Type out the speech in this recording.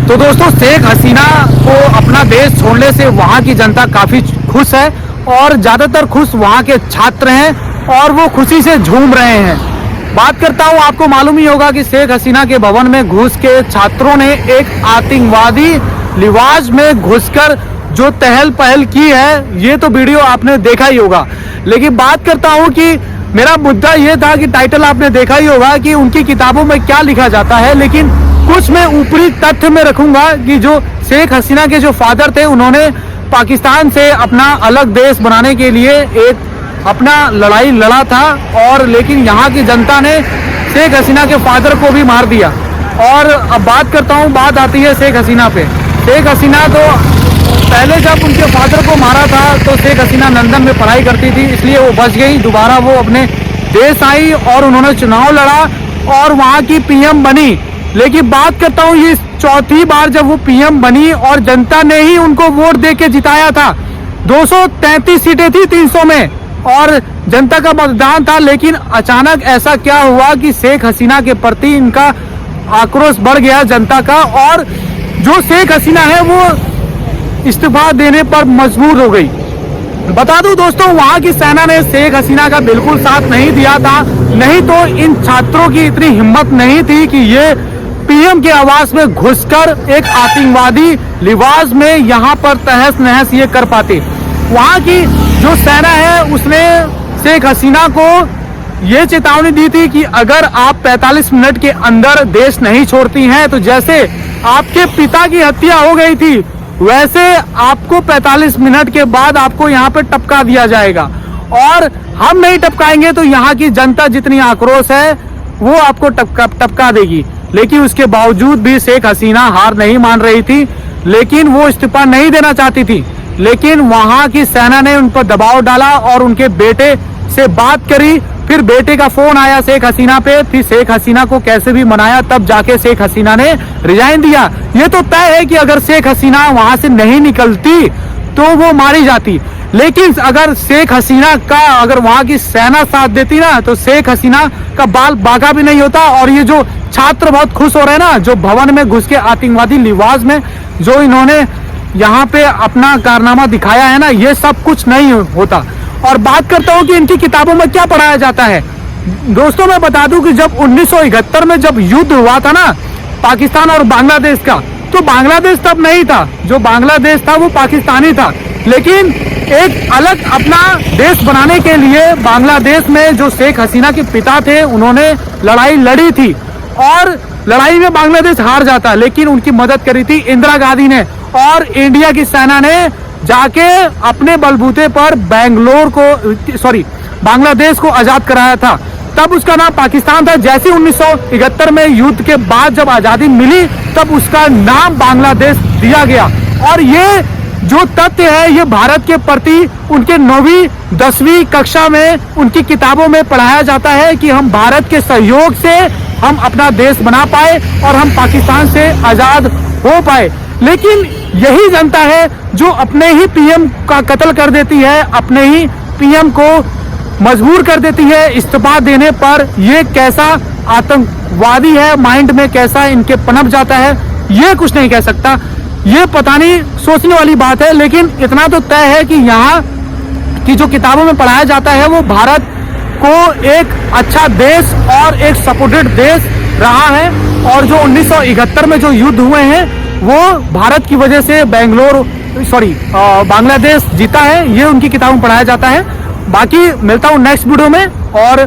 तो दोस्तों, शेख हसीना को अपना देश छोड़ने से वहाँ की जनता काफ़ी खुश है और ज़्यादातर खुश वहाँ के छात्र हैं और वो खुशी से झूम रहे हैं। बात करता हूँ, आपको मालूम ही होगा कि शेख हसीना के भवन में घुस के छात्रों ने एक आतंकवादी लिबास में घुसकर जो टहल पहल की है, ये तो वीडियो आपने देखा ही होगा। लेकिन बात करता हूँ कि मेरा मुद्दा ये था कि टाइटल आपने देखा ही होगा कि उनकी किताबों में क्या लिखा जाता है, लेकिन कुछ मैं ऊपरी तथ्य में रखूंगा कि जो शेख हसीना के जो फादर थे, उन्होंने पाकिस्तान से अपना अलग देश बनाने के लिए एक अपना लड़ाई लड़ा था और लेकिन यहाँ की जनता ने शेख हसीना के फादर को भी मार दिया। और अब बात करता हूँ, बात आती है शेख हसीना पे। शेख हसीना तो पहले जब उनके फादर को मारा था तो शेख हसीना लंदन में पढ़ाई करती थी, इसलिए वो बच गई। दोबारा वो अपने देश आई और उन्होंने चुनाव लड़ा और वहाँ की पीएम बनी। लेकिन बात करता हूँ, ये चौथी बार जब वो पीएम बनी और जनता ने ही उनको वोट दे के जिताया था। 233 सीटें थी 300 में और जनता का मतदान था। लेकिन अचानक ऐसा क्या हुआ कि शेख हसीना के प्रति इनका आक्रोश बढ़ गया जनता का, और जो शेख हसीना है वो इस्तीफा देने पर मजबूर हो गई। बता दूं दोस्तों, वहां की सेना ने शेख हसीना का बिल्कुल साथ नहीं दिया था, नहीं तो इन छात्रों की इतनी हिम्मत नहीं थी कि ये पीएम के आवास में घुसकर एक आतंकवादी लिबास में यहां पर तहस नहस ये कर पाते। वहां की जो सेना है उसने शेख हसीना को ये चेतावनी दी थी कि अगर आप 45 मिनट के अंदर देश नहीं छोड़ती हैं तो जैसे आपके पिता की हत्या हो गई थी, वैसे आपको 45 मिनट के बाद आपको यहाँ पे टपका दिया जाएगा। और हम नहीं टपकाएंगे तो यहाँ की जनता जितनी आक्रोश है वो आपको टपका देगी। लेकिन उसके बावजूद भी शेख हसीना हार नहीं मान रही थी, लेकिन वो इस्तीफा नहीं देना चाहती थी। लेकिन वहां की सेना ने उन पर दबाव डाला और उनके बेटे से बात करी। फिर बेटे का फोन आया शेख हसीना पे, फिर शेख हसीना को कैसे भी मनाया, तब जाके शेख हसीना ने रिजाइन दिया। ये तो तय है कि अगर शेख हसीना वहां से नहीं निकलती तो वो मारी जाती। लेकिन अगर शेख हसीना का अगर वहां की सेना साथ देती ना तो शेख हसीना का बाल बाका भी नहीं होता। और ये जो छात्र बहुत खुश हो रहे हैं ना, जो भवन में घुस के आतंकवादी लिबास में जो इन्होंने यहाँ पे अपना कारनामा दिखाया है ना, ये सब कुछ नहीं होता। और बात करता हूँ कि इनकी किताबों में क्या पढ़ाया जाता है। दोस्तों, मैं बता दूं कि जब 1971 में जब युद्ध हुआ था ना पाकिस्तान और बांग्लादेश का, तो बांग्लादेश तब नहीं था, जो बांग्लादेश था वो पाकिस्तानी था। लेकिन एक अलग अपना देश बनाने के लिए बांग्लादेश में जो शेख हसीना के पिता थे, उन्होंने लड़ाई लड़ी थी और लड़ाई में बांग्लादेश हार जाता, लेकिन उनकी मदद करी थी इंदिरा गांधी ने और इंडिया की सेना ने जाके अपने बलबूते पर बांग्लादेश को आजाद कराया था। तब उसका नाम पाकिस्तान था। जैसे 1971 में युद्ध के बाद जब आजादी मिली तब उसका नाम बांग्लादेश दिया गया। और ये जो तथ्य है ये भारत के प्रति उनके 9वीं 10वीं कक्षा में उनकी किताबों में पढ़ाया जाता है कि हम भारत के सहयोग से हम अपना देश बना पाए और हम पाकिस्तान से आजाद हो पाए। लेकिन यही जनता है जो अपने ही पीएम का कत्ल कर देती है, अपने ही पीएम को मजबूर कर देती है इस्तीफा देने पर। ये कैसा आतंकवादी है, माइंड में कैसा इनके पनप जाता है, ये कुछ नहीं कह सकता। ये पता नहीं, सोचने वाली बात है। लेकिन इतना तो तय है कि यहाँ की जो किताबों में पढ़ाया जाता है वो भारत को एक अच्छा देश और एक सपोर्टेड देश रहा है। और जो 1971 में जो युद्ध हुए हैं वो भारत की वजह से बांग्लादेश जीता है, ये उनकी किताबों में पढ़ाया जाता है। बाकी मिलता हूँ नेक्स्ट वीडियो में। और